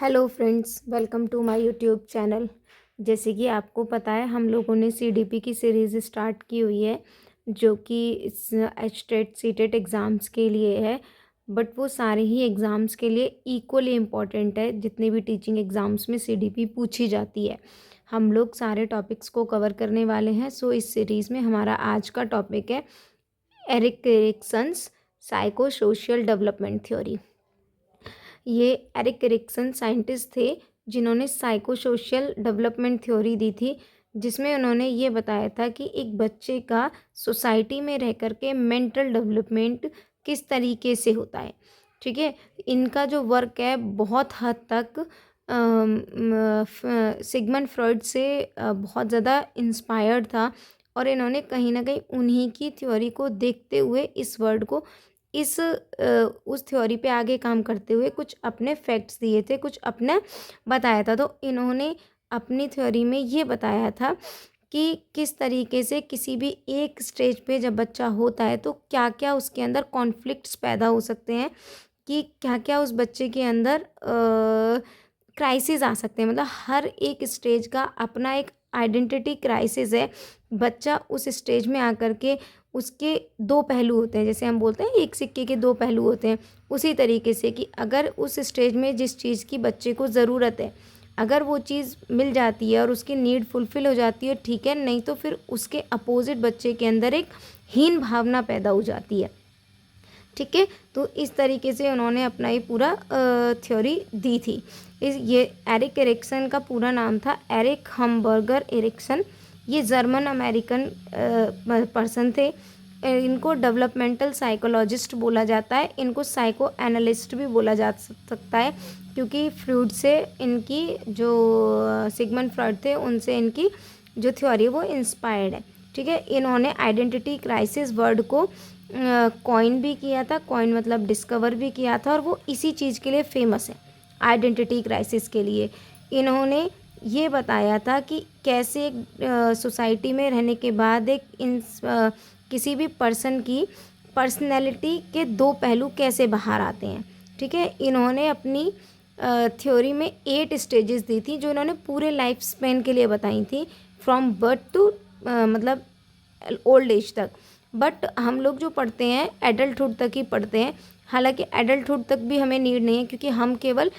Hello friends, welcome to my YouTube channel. जैसे कि आपको पता है, हम लोगों ने सीडीपी की सीरीज़ स्टार्ट की हुई है, जो कि इस एचटेट सीटेट एग्ज़ाम्स के लिए है। बट वो सारे ही एग्ज़ाम्स के लिए इक्वली इम्पॉर्टेंट है। जितने भी टीचिंग एग्ज़ाम्स में सीडीपी पूछी जाती है, हम लोग सारे टॉपिक्स को कवर करने वाले हैं। सो इस सीरीज़ में हमारा आज का टॉपिक है Erik Erikson's psycho social development theory. ये एरिक एरिक्सन साइंटिस्ट थे जिन्होंने साइको सोशल डेवलपमेंट थ्योरी दी थी, जिसमें उन्होंने ये बताया था कि एक बच्चे का सोसाइटी में रह कर के मेंटल डेवलपमेंट किस तरीके से होता है। ठीक है, इनका जो वर्क है बहुत हद तक सिगमंड फ्रॉइड से बहुत ज़्यादा इंस्पायर्ड था, और इन्होंने कहीं ना कहीं उन्हीं की थ्योरी को देखते हुए इस वर्ड को उस थ्योरी पे आगे काम करते हुए कुछ अपने फैक्ट्स दिए थे, कुछ अपना बताया था। तो इन्होंने अपनी थ्योरी में ये बताया था कि किस तरीके से किसी भी एक स्टेज पे जब बच्चा होता है तो क्या क्या उसके अंदर कॉन्फ्लिक्ट्स पैदा हो सकते हैं, कि क्या क्या उस बच्चे के अंदर क्राइसिस आ सकते हैं। मतलब हर एक स्टेज का अपना एक आइडेंटिटी क्राइसिस है। बच्चा उस स्टेज में आकर के उसके दो पहलू होते हैं, जैसे हम बोलते हैं एक सिक्के के दो पहलू होते हैं। उसी तरीके से कि अगर उस स्टेज में जिस चीज़ की बच्चे को ज़रूरत है, अगर वो चीज़ मिल जाती है और उसकी नीड फुलफ़िल हो जाती है, ठीक है, नहीं तो फिर उसके अपोजिट बच्चे के अंदर एक हीन भावना पैदा हो जाती है। ठीक है, तो इस तरीके से उन्होंने अपना ये पूरा थ्योरी दी थी। ये एरिक एरिक्सन का पूरा नाम था एरिक हमबर्गर एरिक्सन। ये जर्मन अमेरिकन पर्सन थे। इनको डेवलपमेंटल साइकोलॉजिस्ट बोला जाता है, इनको साइको एनालिस्ट भी बोला जा सकता है, क्योंकि फ्रूड से इनकी जो सिगमंड फ्रॉइड थे उनसे इनकी जो थ्योरी है वो इंस्पायर्ड है। ठीक है, इन्होंने आइडेंटिटी क्राइसिस वर्ड को कॉइन भी किया था। कॉइन मतलब डिस्कवर भी किया था, और वो इसी चीज़ के लिए फेमस है, आइडेंटिटी क्राइसिस के लिए। इन्होंने ये बताया था कि कैसे एक सोसाइटी में रहने के बाद किसी भी पर्सन की पर्सनैलिटी के दो पहलू कैसे बाहर आते हैं। ठीक है, इन्होंने अपनी थ्योरी में 8 स्टेजेस दी थी, जो इन्होंने पूरे लाइफ स्पेन के लिए बताई थी, फ्रॉम बर्थ टू मतलब ओल्ड एज तक। बट हम लोग जो पढ़ते हैं एडल्टहुड तक ही पढ़ते हैं। हालांकि एडल्टहुड तक भी हमें नीड नहीं है, क्योंकि हम केवल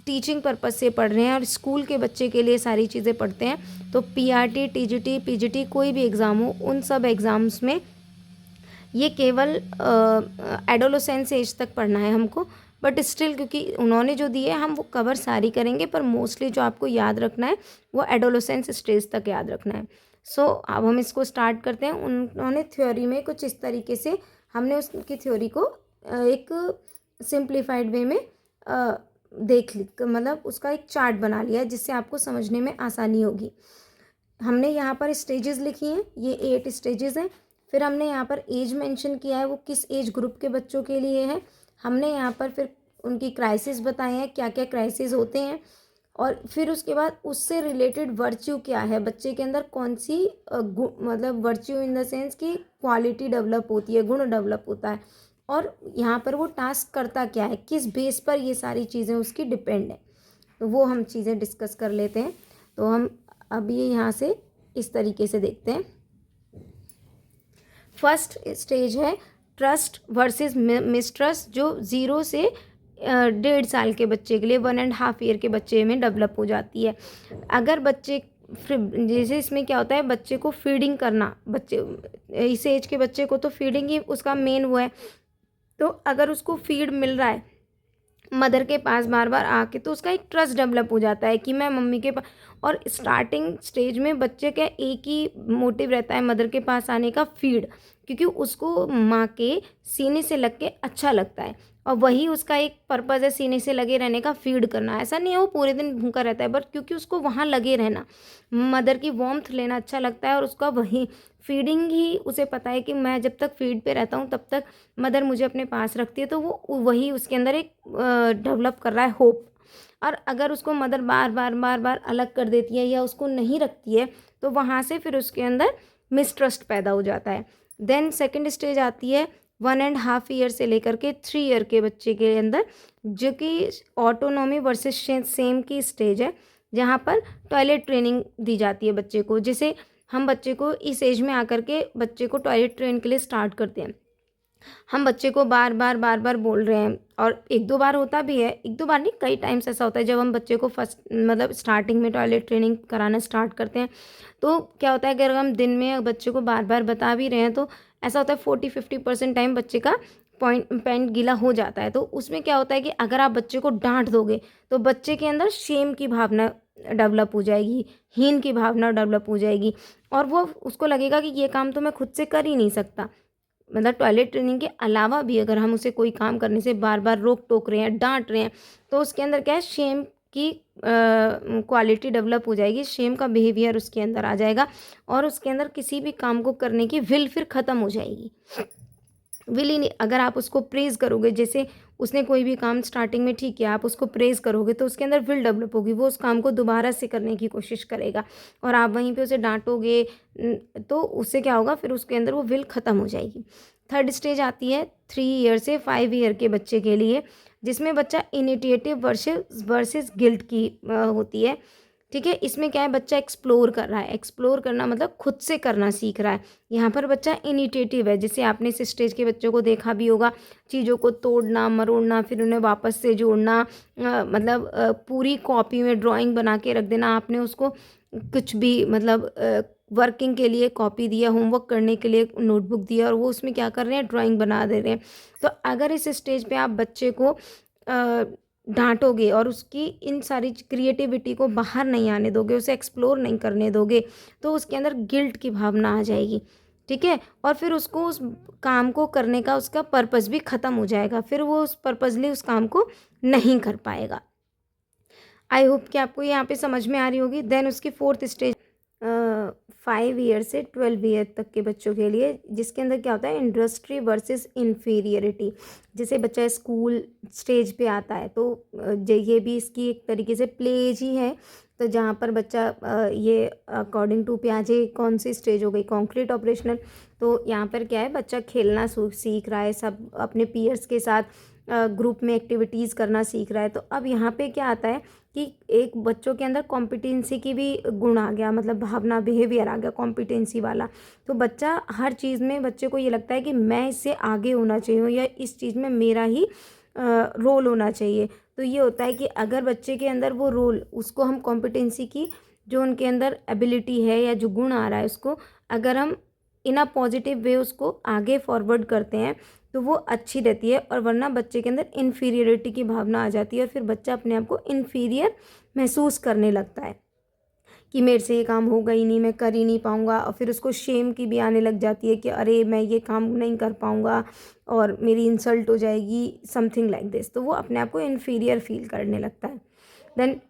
टीचिंग पर्पस से पढ़ रहे हैं और स्कूल के बच्चे के लिए सारी चीज़ें पढ़ते हैं। तो पीआरटी, टीजीटी, पीजीटी कोई भी एग्ज़ाम हो, उन सब एग्ज़ाम्स में ये केवल एडोलोसेंस एज तक पढ़ना है हमको। बट स्टिल क्योंकि उन्होंने जो दिए हम वो कवर सारी करेंगे, पर मोस्टली जो आपको याद रखना है वो एडोलोसेंस स्टेज तक याद रखना है। सो अब हम इसको स्टार्ट करते हैं। उन्होंने थ्योरी में कुछ इस तरीके से, हमने उसकी थ्योरी को एक सिंप्लीफाइड वे में मतलब उसका एक चार्ट बना लिया है, जिससे आपको समझने में आसानी होगी। हमने यहाँ पर स्टेजेस लिखी हैं, ये 8 स्टेजेस हैं। फिर हमने यहाँ पर एज मेंशन किया है, वो किस एज ग्रुप के बच्चों के लिए है। हमने यहाँ पर फिर उनकी क्राइसिस बताए हैं, क्या क्या क्राइसिस होते हैं, और फिर उसके बाद उससे रिलेटेड वर्च्यू क्या है, बच्चे के अंदर कौन सी मतलब वर्च्यू इन द सेंस की क्वालिटी डेवलप होती है, गुण डेवलप होता है, और यहाँ पर वो टास्क करता क्या है, किस बेस पर ये सारी चीज़ें उसकी डिपेंड है। तो वो हम चीज़ें डिस्कस कर लेते हैं। तो हम अब ये यहाँ से इस तरीके से देखते हैं। फर्स्ट स्टेज है ट्रस्ट वर्सेस मिसट्रस्ट, जो 0 से 1.5 साल के बच्चे के लिए, 1.5 ईयर के बच्चे में डेवलप हो जाती है। अगर बच्चे जैसे इसमें क्या होता है, बच्चे को फीडिंग करना, इस एज के बच्चे को तो फीडिंग ही उसका मेन वो है। तो अगर उसको फीड मिल रहा है मदर के पास बार बार आके, तो उसका एक ट्रस्ट डेवलप हो जाता है कि मैं मम्मी के पास। और स्टार्टिंग स्टेज में बच्चे का एक ही मोटिव रहता है मदर के पास आने का, फीड, क्योंकि उसको माँ के सीने से लग के अच्छा लगता है, और वही उसका एक पर्पज़ है सीने से लगे रहने का, फीड करना। ऐसा नहीं है वो पूरे दिन भूखा रहता है, बट क्योंकि उसको वहाँ लगे रहना, मदर की वार्मथ लेना अच्छा लगता है, और उसका वही फीडिंग ही उसे पता है कि मैं जब तक फीड पे रहता हूँ तब तक मदर मुझे अपने पास रखती है। तो वो वही उसके अंदर एक डेवलप कर रहा है होप। और अगर उसको मदर बार बार बार बार अलग कर देती है या उसको नहीं रखती है, तो वहाँ से फिर उसके अंदर मिसट्रस्ट पैदा हो जाता है। देन सेकंड स्टेज आती है 1.5 ईयर से लेकर के 3 ईयर के बच्चे के अंदर, जो कि ऑटोनॉमी वर्सेस सेम की स्टेज है, जहाँ पर टॉयलेट ट्रेनिंग दी जाती है बच्चे को। जैसे हम बच्चे को इस एज में आकर के बच्चे को टॉयलेट ट्रेन के लिए स्टार्ट करते हैं। हम बच्चे को बार बार बोल रहे हैं, और एक दो बार होता भी है, एक दो बार नहीं, कई टाइम्स ऐसा होता है जब हम बच्चे को फर्स्ट मतलब स्टार्टिंग में टॉयलेट ट्रेनिंग कराना स्टार्ट करते हैं, तो क्या होता है, अगर हम दिन में बच्चे को बार बार बता भी रहे हैं तो ऐसा होता है 40-50% टाइम बच्चे का पैंट गीला हो जाता है। तो उसमें क्या होता है कि अगर आप बच्चे को डांट दोगे तो बच्चे के अंदर शेम की भावना डेवलप हो जाएगी, हीन की भावना डेवलप हो जाएगी, और वो उसको लगेगा कि ये काम तो मैं खुद से कर ही नहीं सकता। मतलब टॉयलेट ट्रेनिंग के अलावा भी अगर हम उसे कोई काम करने से बार बार रोक टोक रहे हैं, डांट रहे हैं, तो उसके अंदर क्या है, शेम की क्वालिटी डेवलप हो जाएगी, शेम का बिहेवियर उसके अंदर आ जाएगा, और उसके अंदर किसी भी काम को करने की विल फिर ख़त्म हो जाएगी। विल ही नहीं, अगर आप उसको प्रेज़ करोगे, जैसे उसने कोई भी काम स्टार्टिंग में ठीक किया, आप उसको प्रेज़ करोगे तो उसके अंदर विल डेवलप होगी, वो उस काम को दोबारा से करने की कोशिश करेगा। और आप वहीं पे उसे डांटोगे तो उससे क्या होगा, फिर उसके अंदर वो विल ख़त्म हो जाएगी। थर्ड स्टेज आती है 3 ईयर से 5 ईयर के बच्चे के लिए, जिसमें बच्चा इनिशिएटिव वर्सेस गिल्ट की होती है। ठीक है, इसमें क्या है, बच्चा एक्सप्लोर कर रहा है, एक्सप्लोर करना मतलब खुद से करना सीख रहा है। यहाँ पर बच्चा इनिशिएटिव है, जैसे आपने इस स्टेज के बच्चों को देखा भी होगा, चीज़ों को तोड़ना मरोड़ना, फिर उन्हें वापस से जोड़ना, मतलब पूरी कॉपी में ड्राइंग बना के रख देना। आपने उसको कुछ भी मतलब वर्किंग के लिए कॉपी दिया, होमवर्क करने के लिए नोटबुक दिया, और वो उसमें क्या कर रहे हैं, ड्राइंग बना दे रहे हैं। तो अगर इस स्टेज पे आप बच्चे को डांटोगे और उसकी इन सारी क्रिएटिविटी को बाहर नहीं आने दोगे, उसे एक्सप्लोर नहीं करने दोगे, तो उसके अंदर गिल्ट की भावना आ जाएगी। ठीक है, और फिर उसको उस काम को करने का उसका पर्पस भी ख़त्म हो जाएगा, फिर वो उस पर्पसली उस काम को नहीं कर पाएगा। आई होप कि आपको यहाँ पे समझ में आ रही होगी। देन उसकी फोर्थ स्टेज 5 ईयर से 12 ईयर तक के बच्चों के लिए, जिसके अंदर क्या होता है, इंडस्ट्री वर्सेस इन्फीरियरिटी। जैसे बच्चा स्कूल स्टेज पे आता है तो ये भी इसकी एक तरीके से प्ले एज ही है। तो जहाँ पर बच्चा ये अकॉर्डिंग टू पियाजे कौन सी स्टेज हो गई, कॉन्क्रीट ऑपरेशनल। तो यहाँ पर क्या है, बच्चा खेलना सीख रहा है, सब अपने पीयर्स के साथ ग्रुप में एक्टिविटीज़ करना सीख रहा है। तो अब यहाँ पे क्या आता है कि एक बच्चों के अंदर कॉम्पिटेंसी की भी गुण आ गया, मतलब भावना, बिहेवियर आ गया कॉम्पिटेंसी वाला। तो बच्चा हर चीज़ में, बच्चे को ये लगता है कि मैं इससे आगे होना चाहिए, या इस चीज़ में मेरा ही रोल होना चाहिए। तो ये होता है कि अगर बच्चे के अंदर वो रोल, उसको हम कॉम्पिटेंसी की जो उनके अंदर एबिलिटी है या जो गुण आ रहा है, उसको अगर हम इन अ पॉजिटिव वे उसको आगे फॉरवर्ड करते हैं तो वो अच्छी रहती है। और वरना बच्चे के अंदर इन्फीरियरिटी की भावना आ जाती है, और फिर बच्चा अपने आप को इन्फीरियर महसूस करने लगता है कि मेरे से ये काम होगा ही नहीं, मैं कर ही नहीं पाऊँगा। और फिर उसको शेम की भी आने लग जाती है कि अरे मैं ये काम नहीं कर पाऊँगा और मेरी इंसल्ट हो जाएगी, समथिंग लाइक दिस। तो वो अपने आप को इन्फीरियर फील करने लगता है। देन